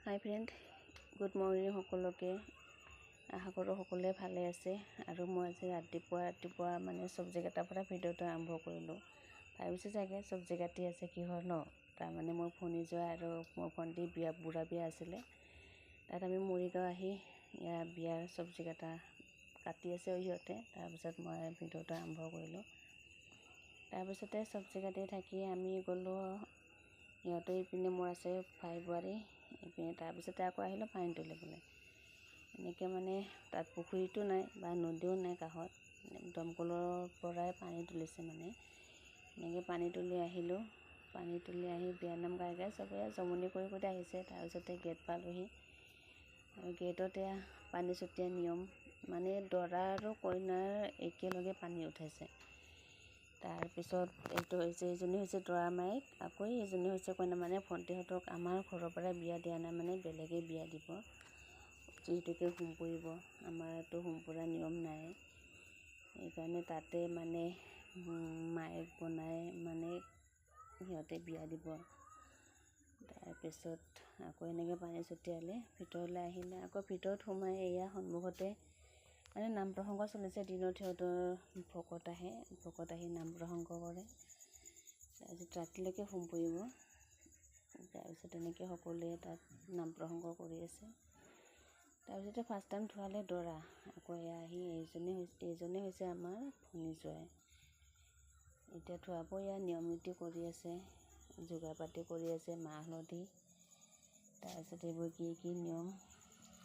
হাই friend, good morning সকলোকে। আশা কৰোঁ সকলোৱে ভালে আছে। আৰু মই আজি ৰাতিপুৱা মানে চব্জি কাটাৰ পৰা ভিডিঅ'টো আৰম্ভ কৰিলোঁ। ভাবিছোঁ চাগে চব্জি কাটি আছে কিহৰ ন। তাৰমানে মোৰ ভনী যোৱা আৰু মোৰ ভণ্টি বুঢ়া বিয়া আছিলে। তাত আমি মৰিগাঁও আহি ইয়াৰ বিয়াৰ চব্জি কাটি আছে সিহঁতে। তাৰপিছত মই ভিডিঅ'টো আৰম্ভ কৰিলোঁ। তাৰপিছতে চব্জি কাটি থাকি আমি গ'লোঁ। সিহঁতে ইপিনে মোৰ আছে ভাই বোৱাৰী ইপিনে। তাৰপিছতে আকৌ আহিলোঁ পানী তুলিবলৈ। এনেকৈ মানে তাত পুখুৰীটো নাই বা নদীও নাই কাষত, দমকলৰ পৰাই পানী তুলিছে মানে। এনেকৈ পানী তুলি আহিলোঁ। পানী তুলি আহি বিয়ানাম গাই চবে জমনি কৰি আহিছে। তাৰপিছতে গেট পালোহি আৰু গেটতে পানী ছটিওৱা নিয়ম মানে দৰা আৰু কইনাৰ একেলগে পানী উঠাইছে। তাৰপিছত এইজনী হৈছে দৰা মাইক, আকৌ এইজনী হৈছে কইনা। মানে ভণ্টিহঁতক আমাৰ ঘৰৰ পৰা বিয়া দিয়া নাই, মানে বেলেগে বিয়া দিব, যিহেতুকে হোম পুৰিব। আমাৰতো হোম পুৰা নিয়ম নাই, সেইকাৰণে তাতে মানে মাইক বনাই মানে সিহঁতে বিয়া দিব। তাৰপিছত আকৌ এনেকৈ পানী ছটিয়ালে, ভিতৰলৈ আহিলে। আকৌ ভিতৰত সোমাই এয়া সন্মুখতে মানে নাম প্ৰসংগ চলিছে। দিনত সিহঁতৰ ভকত আহি নাম প্ৰসংগ কৰে। তাৰপিছত ৰাতিলৈকে হোম পুৰিব। তাৰপিছত এনেকৈ সকলোৱে তাত নাম প্ৰসংগ কৰি আছে। তাৰপিছতে ফাৰ্ষ্ট টাইম ধোৱালে দৰা। আকৌ এয়া আহি এইজনে হৈছে আমাৰ ভনী জোৱাই। এতিয়া ধোৱাব। ইয়াৰ নিয়ম নীতি কৰি আছে, যোগাৰ পাতি কৰি আছে, মাহ হালধি। তাৰপিছত এইবোৰ কি নিয়ম।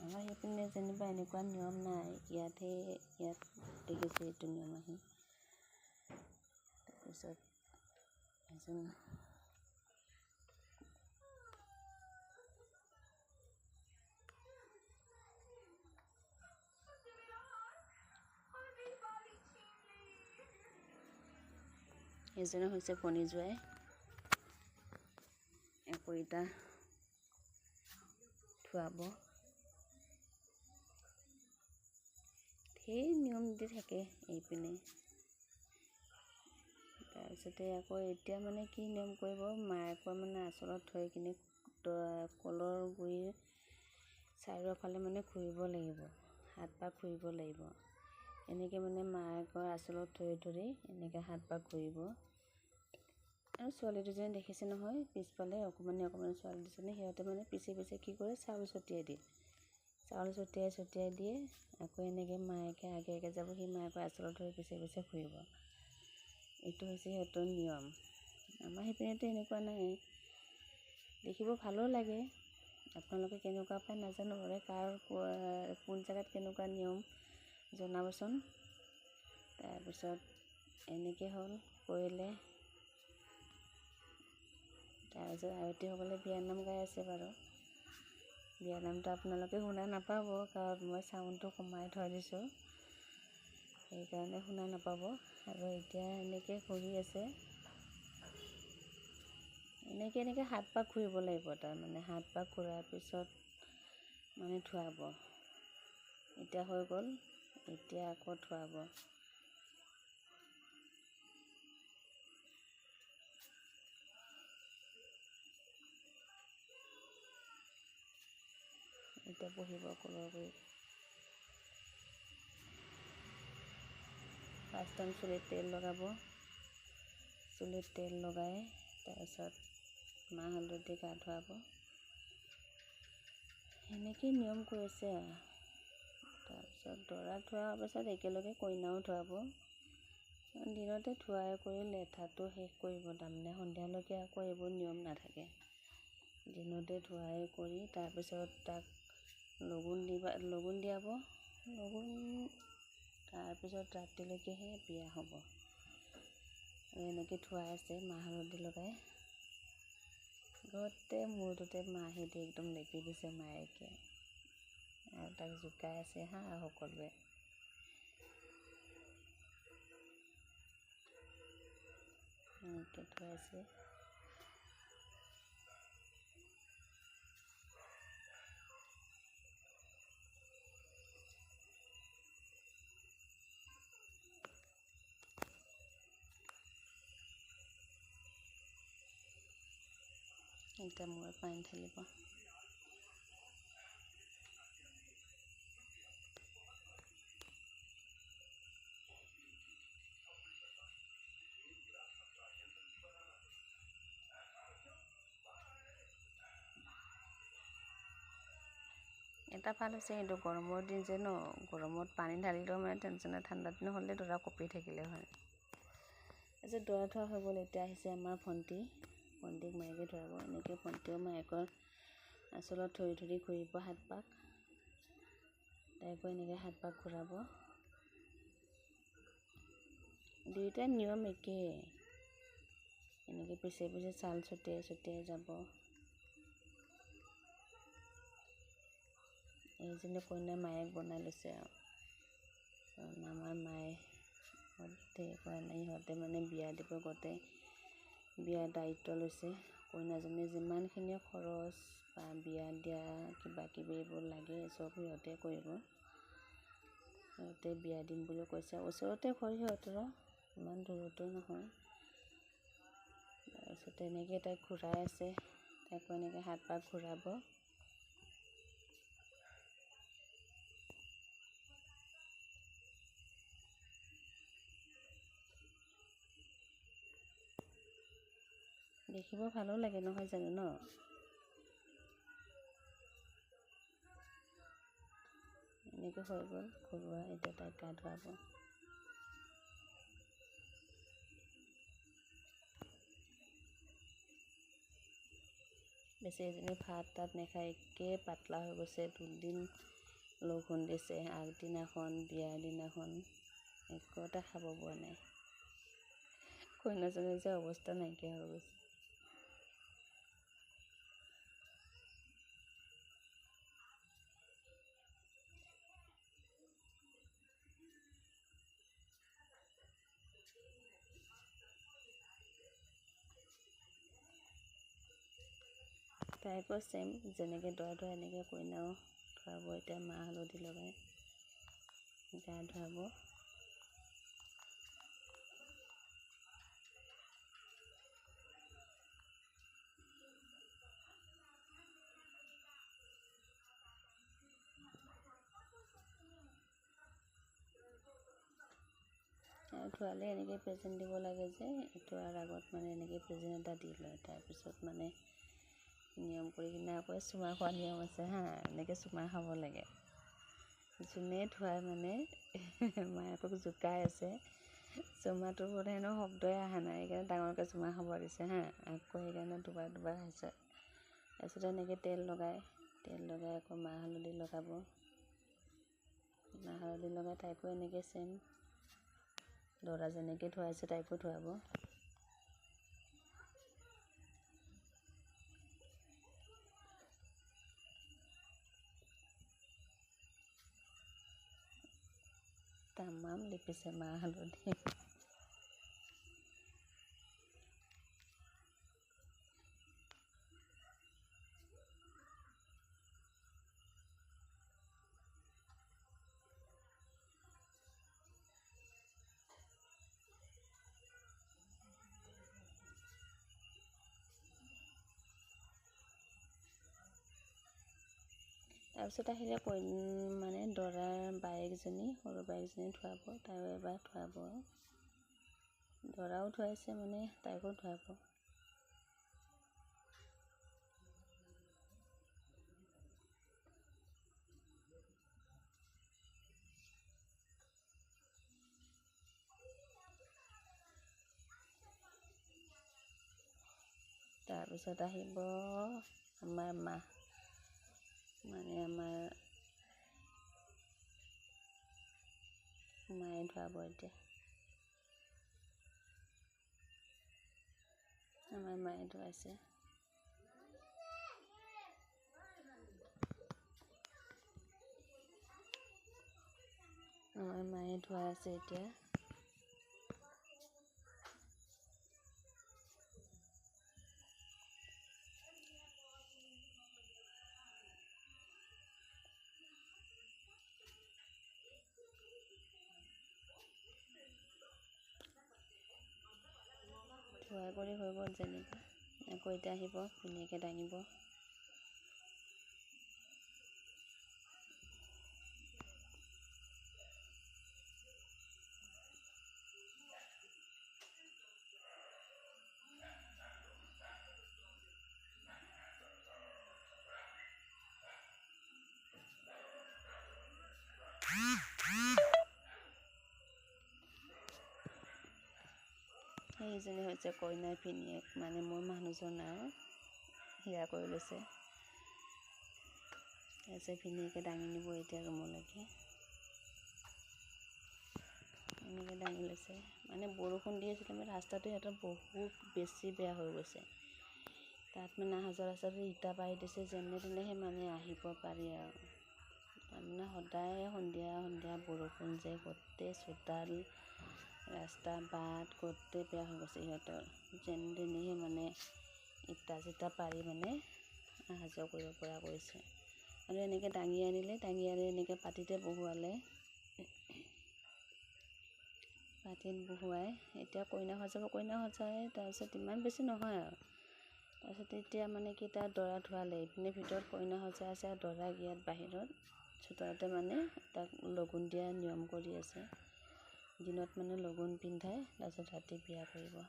আমাৰ সেইপিনে যেনিবা এনেকুৱা নিয়ম নাই, ইয়াত দেখিছোঁ এইটো নিয়ম আহি। তাৰপিছত এজন এইজনে হৈছে ভনী জোৱাই। আকৌ এটা ধুৱাব। সেই নিয়ম নীতি থাকে এইপিনে। তাৰপিছতে আকৌ এতিয়া মানে কি নিয়ম কৰিব, মায়েকৰ মানে আঁচলত থৈ কিনে কলৰ গুৰিৰ চাৰিওফালে মানে ঘূৰিব লাগিব, হাত পাক ঘূৰিব লাগিব। এনেকৈ মানে মায়েকৰ আঁচলত থৈ ধৰি এনেকৈ হাত পাক ঘূৰিব। আৰু ছোৱালী দুজনী দেখিছে নহয়, পিছফালে অকণমানি ছোৱালী দুজনী, সিহঁতে মানে পিছে কি কৰে, চাউল ছটিয়াই দিয়ে। চাউল ছটিয়াই দিয়ে। আকৌ এনেকৈ মায়েকে আগে যাব, সি মায়েকৰ আঁচলত ধৰি পিছে ঘূৰিব। এইটো হৈছে সিহঁতৰ নিয়ম। আমাৰ সেইপিনেতো এনেকুৱা নাই। দেখিব ভালো লাগে। আপোনালোকে কেনেকুৱা পায় নাজানো বাৰু, কোন জেগাত কেনেকুৱা নিয়ম জনাবচোন। তাৰপিছত এনেকৈ হ'ল কৰিলে। তাৰপিছত আয়তীসকলে বিয়ানাম গাই আছে বাৰু। বিয়ানামটো আপোনালোকে শুনা নাপাব, কাৰণ মই চাউণ্ডটো কমাই থৈ দিছোঁ, সেইকাৰণে শুনা নাপাব। আৰু এতিয়া এনেকৈ ঘূৰি আছে। এনেকৈ হাত পাক ঘূৰিব লাগিব। তাৰমানে হাত পাক ঘূৰাৰ পিছত মানে ধুৱাব। এতিয়া হৈ গ'ল, এতিয়া আকৌ ধুৱাব। এতিয়া বহিব কলৰ গুৰিত। ফাৰ্ষ্ট টাইম চুলিত তেল লগাব। চুলিত তেল লগাই তাৰপিছত মাহ হালধি গা ধুৱাব। সেনেকৈ নিয়ম কৰিছে। তাৰপিছত দৰা ধোৱাৰ পাছত একেলগে কইনাও ধুৱাব। দিনতে ধুৱাই কৰি লেঠাটো শেষ কৰিব। তাৰমানে সন্ধিয়ালৈকে আকৌ এইবোৰ নিয়ম নাথাকে। দিনতে ধুৱাই কৰি তাৰপিছত তাক লগুণ দিয়াব। তাৰপিছত ৰাতিলৈকেহে বিয়া হ'ব। আৰু এনেকৈ ধুৱাই আছে মাহ হালধি লগাই। গোটেই মূৰটোতে মাহ দি একদম লেপি দিছে মায়েকে। আৰু তাক জোকাই আছে সকলোৱে। এনেকৈ ধুৱাইছে। এতিয়া মূৰত পানী ঢালিব। এটা ভাল হৈছে কিন্তু গৰমৰ দিন যে ন, গৰমত পানী ঢালিলেও মানে টেনশ্যন নাই, ঠাণ্ডা দিন হ'লে দৰা কঁপি থাকিলে হয়। তাৰপিছত দৰা থোৱা হৈ গ'ল। এতিয়া আহিছে আমাৰ ভণ্টিক মায়েকে ধৰাব। এনেকৈ ভণ্টিও মায়েকৰ আঁচলত ধৰি ধৰি ঘূৰিব 7 পাক, তাইকো এনেকৈ 7 পাক ঘূৰাব। দুয়োটাৰ নিয়ম একেই, এনেকৈ পিছে পিছে চাউল ছটিয়াই যাব। এইজনী কইনা মায়েক বনাই লৈছে আৰু, কাৰণ আমাৰ ইহঁতে মানে বিয়া দিব গতে বিয়াৰ দায়িত্ব লৈছে। কইনাজনী যিমানখিনি খৰচ বা বিয়া দিয়া কিবা কিবি এইবোৰ লাগে চব সিহঁতে কৰিব। সিহঁতে বিয়া দিম বুলি কৈছে, ওচৰতে ঘৰ সিহঁতৰো, ইমান দূৰতো নহয়। তাৰপিছত এনেকৈ তাইক ঘূৰাই আছে, তাইকো এনেকৈ 7 পাক ঘূৰাব। দেখিব ভালো লাগে নহয় জানো ন। এনেকৈ হৈ গ'ল ঘৰুৱা। এতিয়া তাইক গা ধুৱাব। বেছি এজনী ভাত তাত নাখায়, একে পাতলা হৈ গৈছে। 2 দিন লঘোণ দিছে, আগদিনাখন বিয়াৰ দিনাখন একো এটা খাব পোৱা নাই। কইনাজনীৰ যে অৱস্থা নাইকিয়া হৈ গৈছে। তাইকো চেম যেনেকৈ দৰা ধুৱাই এনেকৈ কইনাও ধুৱাব। এতিয়া মাহ হালধি লগাই গা ধুৱাব। আৰু ধুৱালে এনেকৈ প্ৰেজেণ্ট দিব লাগে যে, ধোৱাৰ আগত মানে এনেকৈ প্ৰেজেণ্ট এটা দি লয়। তাৰপিছত মানে নিয়ম কৰি কিনে আকৌ চুমা খোৱা নিয়ম আছে হা, এনেকৈ চুমা খাব লাগে। যোনে ধুৱাই মানে মায়েকক জোকাই আছে, চুমাটোৰ পৰা হেনো শব্দই অহা নাই, সেইকাৰণে ডাঙৰকৈ চুমা খাব দিছে হা। আকৌ সেইকাৰণে দুবাৰ খাইছে। তাৰপিছত এনেকৈ তেল লগাই আকৌ মাহ হালধি লগাব। মাহ হালধি লগাই তাইকো এনেকৈ চেম দৰা যেনেকৈ ধুৱাইছে তাইকো ধুৱাব। তামাম লিপিছে মাহ হালধি। তাৰপিছত আহিলে মানে দৰাৰ বায়েকজনী, সৰু বায়েকজনী ধুৱাব। তাইও এবাৰ ধুৱাব। দৰাও ধুৱাইছে মানে তাইকো ধুৱাব। তাৰপিছত আহিব আমাৰ মা, মানে আমাৰ মায়ে ধুৱাব। এতিয়া আমাৰ মায়ে ধুৱাইছে। আমাৰ মায়ে ধুৱাই আছে এতিয়া। ধুৱাই কৰি হৈ গ'ল যেনিবা, আকৌ এতিয়া আহিব ধুনীয়াকৈ দাঙিব। সেইজনী হৈছে কইনাৰ ভিনীয়েক, মানে মোৰ মানুহজন আৰু হিয়া কৰি লৈছে। তাৰপিছত ভিনীয়েকে দাঙি নিব এতিয়া ৰুমলৈকে, এনেকৈ দাঙি লৈছে। মানে বৰষুণ দি আছিলে, মানে ৰাস্তাটো সিহঁতৰ বহুত বেছি বেয়া হৈ গৈছে। তাত মানে অহা যোৱা ৰাস্তাটো ইটা পাৰি দিছে, যেনে তেনেহে মানে আহিব পাৰি আৰু। তাৰমানে সদায় সন্ধিয়া সন্ধিয়া বৰষুণ যে, গোটেই চোতাল ৰাস্তা বাট গোটেই বেয়া হৈ গৈছে সিহঁতৰ। যেনে তেনেহে মানে ইটা চিটা পাৰি মানে অহা যোৱা কৰিব পৰা কৰিছে। আৰু এনেকৈ দাঙি আনিলে, দাঙি আনি এনেকৈ পাতিতে বহুৱালে। পাতিত বহুৱাই এতিয়া কইনা সজাব, কইনা সজাই তাৰপিছত ইমান বেছি নহয় আৰু। তাৰপিছত এতিয়া মানে কি তাৰ দৰা ধোৱালে, ইপিনে ভিতৰত কইনা সজাই আছে আৰু দৰা ইয়াত বাহিৰত চোতালতে মানে তাক লগুণ দিয়া নিয়ম কৰি আছে। দিনত মানে লগুণ পিন্ধাই, তাৰপিছত ৰাতি বিয়া কৰিব।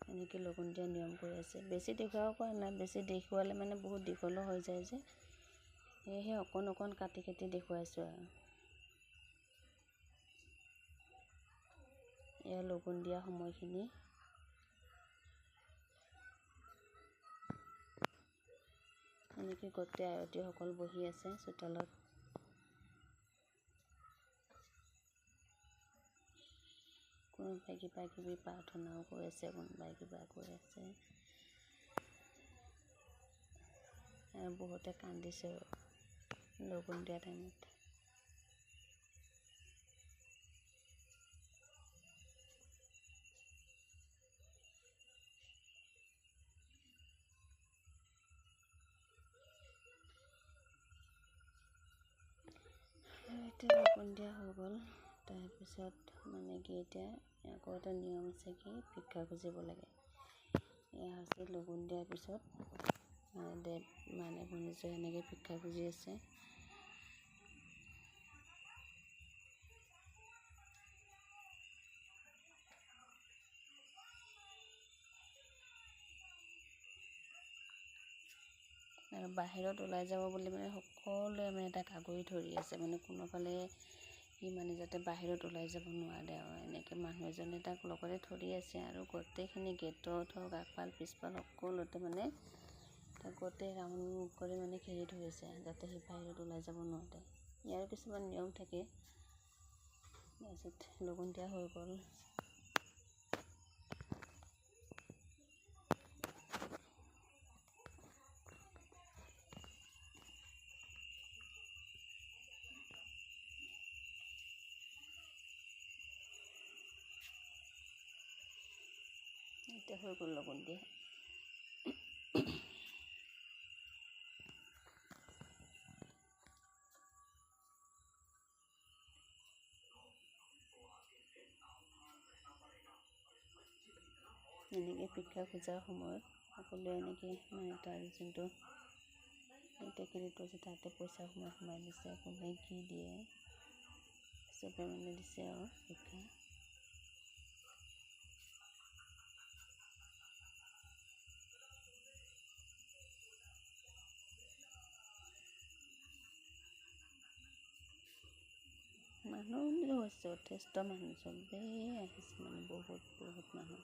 এনেকৈ লগুণ দিয়া নিয়ম কৰি আছে। বেছি দেখুৱাব পৰা নাই, বেছি দেখুৱালে মানে বহুত দীঘলো হৈ যায় যে, সেয়েহে অকণ অকণ কাটি কাটি দেখুৱাইছোঁ আৰু। এয়া লগুণ দিয়া সময়খিনি। এনেকৈ গোটেই আয়তীসকল বহি আছে চোতালত। কোনোবাই কিবা কিবি প্ৰাৰ্থনাও কৰি আছে, কোনোবাই কিবা কৰি আছে, আৰু বহুতে কান্দিছে লগুণ দিয়া টাইমত। এতিয়া লগুণ দিয়া হৈ গ'ল। তাৰপিছত মানে কি এতিয়া আকৌ এটা নিয়ম আছে, কি ভিক্ষা খুজিব লাগে। এয়া হৈছে লগুণ দিয়াৰ পিছত মানে ভনীজোৱাই এনেকৈ ভিক্ষা খুজি আছে। আৰু বাহিৰত ওলাই যাব বুলি মানে সকলোৱে মানে তাক আগুৰি ধৰি আছে, মানে কোনোফালে সি মানে যাতে বাহিৰত ওলাই যাব নোৱাৰে আৰু। এনেকৈ মানুহ এজনে তাক লগতে ধৰি আছে, আৰু গোটেইখিনি গেটত হওক আগফাল পিছফাল সকলোতে মানে তাক গোটেই ৰাউণ্ড কৰি মানে ঘেৰি ধৰিছে, যাতে সি বাহিৰত ওলাই যাব নোৱাৰে। ইয়াৰ কিছুমান নিয়ম থাকে। তাৰপিছত লগুণ দিয়া হৈ গ'ল। এতিয়া হৈ গ'ল লগুণ দিয়া। এনেকৈ ভিক্ষা খোজাৰ সময়ত সকলোৱে এনেকৈ মানে তাৰ যোনটো টেকেলিটো আছে তাতে পইচা সোমাই দিছে, কোনে কি দিয়ে চবে মানে দিছে আৰু ভিক্ষা। মানুহ হৈছে যথেষ্ট মানুহ, চবেই আহিছে মানে বহুত মানুহ।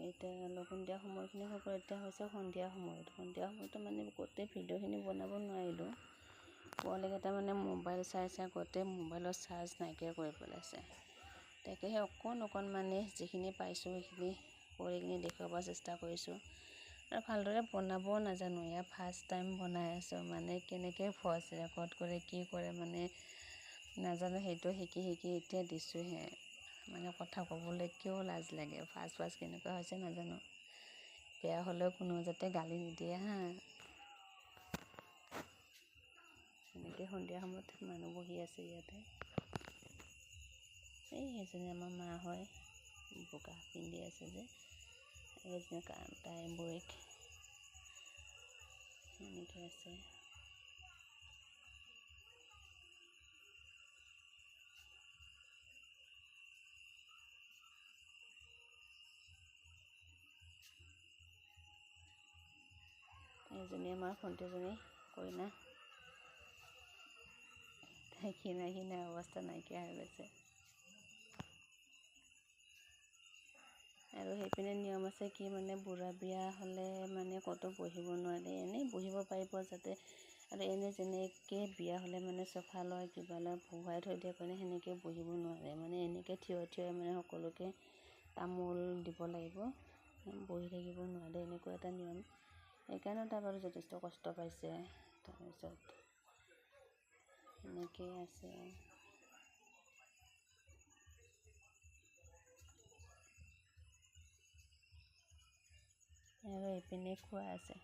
এতিয়া লগুণ দিয়া সময়খিনি হৈ গ'ল। এতিয়া হৈছে সন্ধিয়া সময়ত। সন্ধিয়া সময়তো মানে গোটেই ভিডিঅ'খিনি বনাব নোৱাৰিলোঁ। পোৱালিকেইটা মানে মোবাইল চাই চাই গোটেই মোবাইলৰ চাৰ্জ নাইকিয়া কৰি পেলাইছে। তাকেহে অকণ মানে যিখিনি পাইছোঁ সেইখিনি কৰি কিনি দেখুৱাব চেষ্টা কৰিছোঁ। আৰু ভালদৰে বনাবও নাজানো, এয়া ফাৰ্ষ্ট টাইম বনাই আছোঁ। মানে কেনেকৈ ভইচ ৰেকৰ্ড কৰে, কি কৰে মানে নাজানো, সেইটো শিকি এতিয়া দিছোঁহে। মানে কথা ক'বলৈ কিয় লাজ লাগে, ফাৰ্ষ্ট কেনেকুৱা হৈছে নাজানো। বেয়া হ'লেও কোনো যাতে গালি নিদিয়ে হা। এনেকৈ সন্ধিয়া সময়ত মানুহ বহি আছে ইয়াতে। সেইজনী আমাৰ মা হয়, বগা পিন্ধি আছে যে, এইজনী তাই বৌয়েক এনেকৈ আছে। এজনী আমাৰ ভণ্টিজনী কইনা, তাই ক্ষীণাই অৱস্থা নাইকিয়া হৈ গৈছে। আৰু সেইপিনে নিয়ম আছে কি মানে বুঢ়া বিয়া হ'লে মানে ক'তো বহিব নোৱাৰে, এনেই বহিব পাৰিব যাতে, আৰু এনে যেনেকৈ বিয়া হ'লে মানে চফা লয় কিবা লয় বহুৱাই থৈ দিয়ে কাৰণে সেনেকৈ বহিব নোৱাৰে, মানে এনেকৈ থিয় মানে সকলোকে তামোল দিব লাগিব, বহি থাকিব নোৱাৰে, এনেকুৱা এটা নিয়ম। সেইকাৰণে তাৰ বাৰু যথেষ্ট কষ্ট পাইছে। তাৰপিছত এনেকৈ আছে। আৰু এইপিনে খোৱা আছে,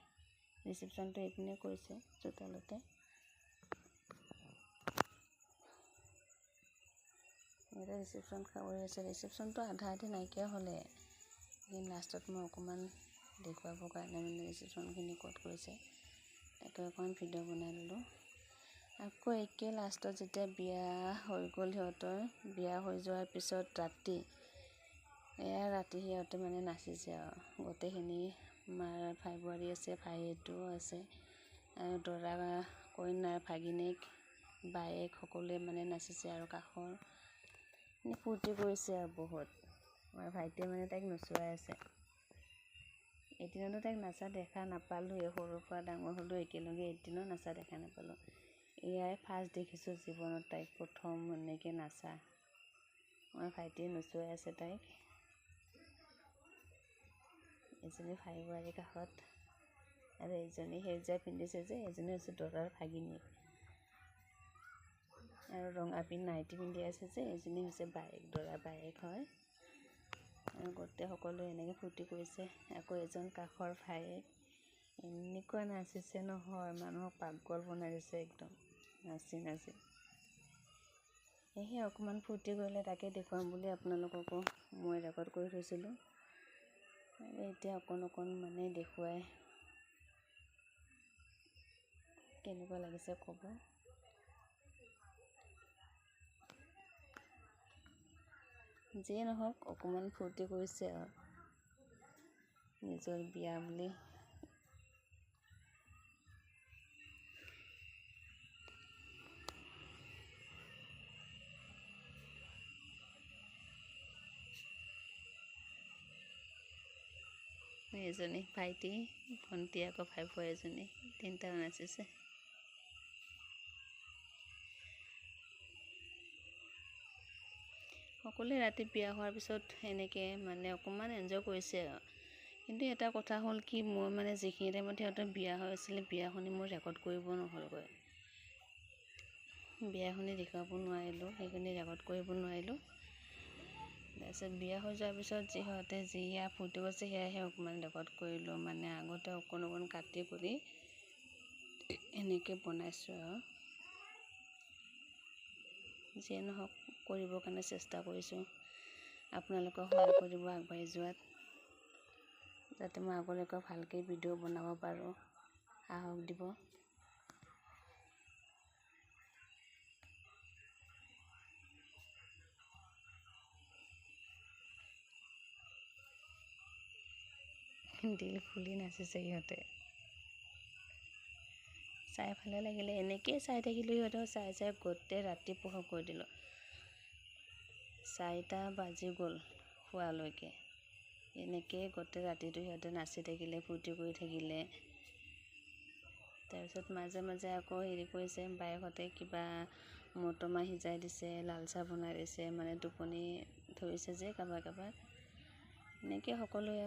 ৰিচিপশ্যনটো এইপিনে কৰিছে চোতালতে। ইয়াতে ৰিচিপশ্যন খাবই আছে। ৰিচিপশ্যনটো আধা আধি নাইকিয়া হ'লে, কিন্তু লাষ্টত মই অকণমান দেখুৱাবৰ কাৰণে মানে ৰিচিপশ্যনখিনি ক'ত কৰিছে তাকে অকণমান ভিডিঅ' বনাই ল'লোঁ। আকৌ একে লাষ্টত যেতিয়া বিয়া হৈ গ'ল সিহঁতৰ, বিয়া হৈ যোৱাৰ পিছত ৰাতি সিহঁতে মানে নাচিছে আৰু গোটেইখিনি, মাৰ ভাই বোৱাৰী আছে, ভাইটোও আছে, আৰু দৰা কইনাৰ ভাগিনীক বায়েক সকলোৱে মানে নাচিছে আৰু কাষৰ ফূৰ্তি কৰিছে আৰু বহুত। আমাৰ ভাইটিয়ে মানে তাইক নচুৱাই আছে। এদিনতো তাইক নাচা দেখা নাপালোঁৱে, সৰুৰ পৰা ডাঙৰ হ'লেও একেলগে এদিনো নাচা দেখা নাপালোঁ। এয়াই ফাৰ্ষ্ট দেখিছোঁ জীৱনত তাইক প্ৰথম এনেকৈ নাচা। আমাৰ ভাইটিয়ে নচুৱাই আছে তাইক, এজনী ভাই বোৱাৰীৰ কাষত, আৰু এজনী সেউজীয়া পিন্ধিছে যে এজনী হৈছে দৰাৰ ভাগিনীক, আৰু ৰঙা নাইটি পিন্ধি আছে যে এজনী হৈছে বায়েক, দৰা বায়েক হয়। আৰু গোটেই সকলোৱে এনেকৈ ফূৰ্তি কৰিছে। আকৌ এজন কাষৰ ভায়েক এনেকুৱা নাচিছে নহয়, মানুহক পাগল বনাই দিছে একদম নাচি নাচি। সেয়েহে অকণমান ফূৰ্তি কৰিলে তাকে দেখুৱাম বুলি আপোনালোককো মই ৰেকৰ্ড কৰি থৈছিলোঁ। এতিয়া অকণ মানে দেখুৱাই কেনেকুৱা লাগিছে ক'ব। যিয়ে নহওক অকণমান ফূৰ্তি কৰিছে আৰু নিজৰ বিয়া বুলি। এজনী ভাইটি, ভণ্টি, আকৌ ভাই বোৱাৰী এজনী, তিনিটা নাচিছে। সকলোৱে ৰাতি বিয়া হোৱাৰ পিছত এনেকৈ মানে অকণমান এনজয় কৰিছে আৰু। কিন্তু এটা কথা হ'ল কি, মই মানে যিখিনি টাইমত সিহঁতৰ বিয়া হৈ আছিলে বিয়াখনি মোৰ ৰেকৰ্ড কৰিব নহ'লগৈ, বিয়াখনি দেখুৱাব নোৱাৰিলোঁ, সেইখিনি ৰেকৰ্ড কৰিব নোৱাৰিলোঁ। তাৰপিছত বিয়া হৈ যোৱাৰ পিছত সিহঁতে যি ফূৰ্তি কৰিছে সেয়াহে অকণমান ৰেকৰ্ড কৰিলোঁ, মানে আগতে অকণ কাটি কৰি এনেকৈ বনাইছোঁ আৰু। যিয়ে নহওক কৰিবৰ কাৰণে চেষ্টা কৰিছোঁ, আপোনালোকেও সহায় কৰিব আগবাঢ়ি যোৱাত, যাতে মই আগলৈকে ভালকৈ ভিডিঅ' বনাব পাৰোঁ, সাহস দিব। দিল খুলি নাচিছে সিহঁতে, চাই ভালে লাগিলে। এনেকৈয়ে চাই থাকিলোঁ, সিহঁতক চাই গোটেই ৰাতি পোহৰ কৰি দিলোঁ। 4টা বাজি গ'ল শোৱালৈকে, এনেকৈয়ে গোটেই ৰাতিটো সিহঁতে নাচি থাকিলে, ফূৰ্তি কৰি থাকিলে। তাৰপিছত মাজে মাজে আকৌ হেৰি কৰিছে, বায়েকহঁতে কিবা মটৰমাহ সিজাই দিছে, লাল চাহ বনাই দিছে, মানে টোপনি ধৰিছে যে কাৰোবাৰ। এনেকৈ সকলোৱে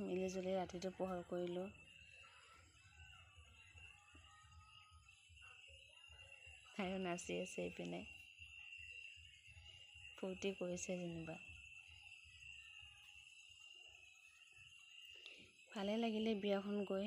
মিলি জুলি ৰাতিটো পোহৰ কৰিলোঁ। আৰু নাচি আছে এইপিনে, ফূৰ্তি কৰিছে যেনিবা। ভালে লাগিলে বিয়াখন গৈ।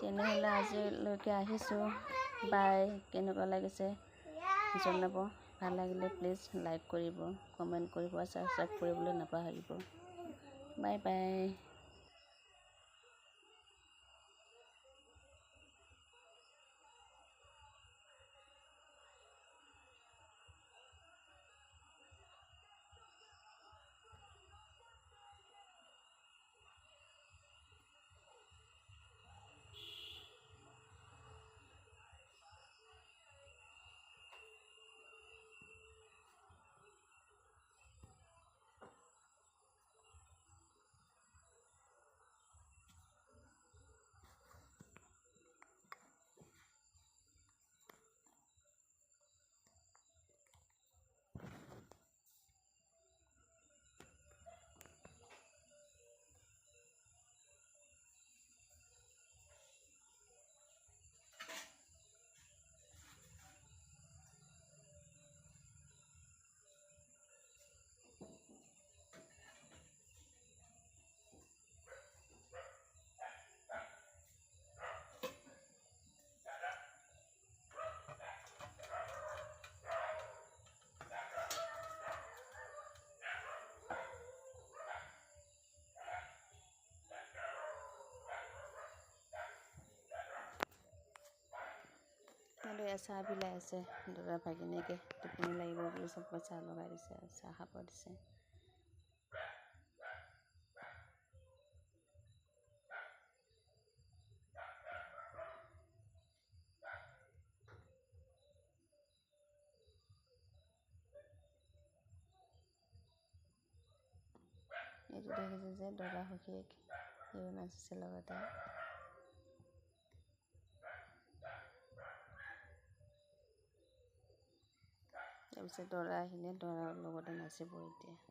তেনেহ'লে আজিলৈকে আহিছোঁ। বাই, কেনেকুৱা লাগিছে জনাব। ভাল লাগিলে প্লিজ লাইক কৰিব, কমেণ্ট কৰিব, ছাবস্ক্ৰাইব কৰিবলৈ নাপাহৰিব। Bye bye. চাহ বিলাই আছে দাদা ভাগিনীয়েকে। টোপনি লাগিব বুলি চবকে চাহ লগাই দিছে, চাহ খাব দিছে। এইটো দেখিছে যে দাদা সখীয়েক, সিও নাচিছে লগতে। তাৰপিছত দৰা আহিলে, দৰাৰ লগতে নাচিব এতিয়া।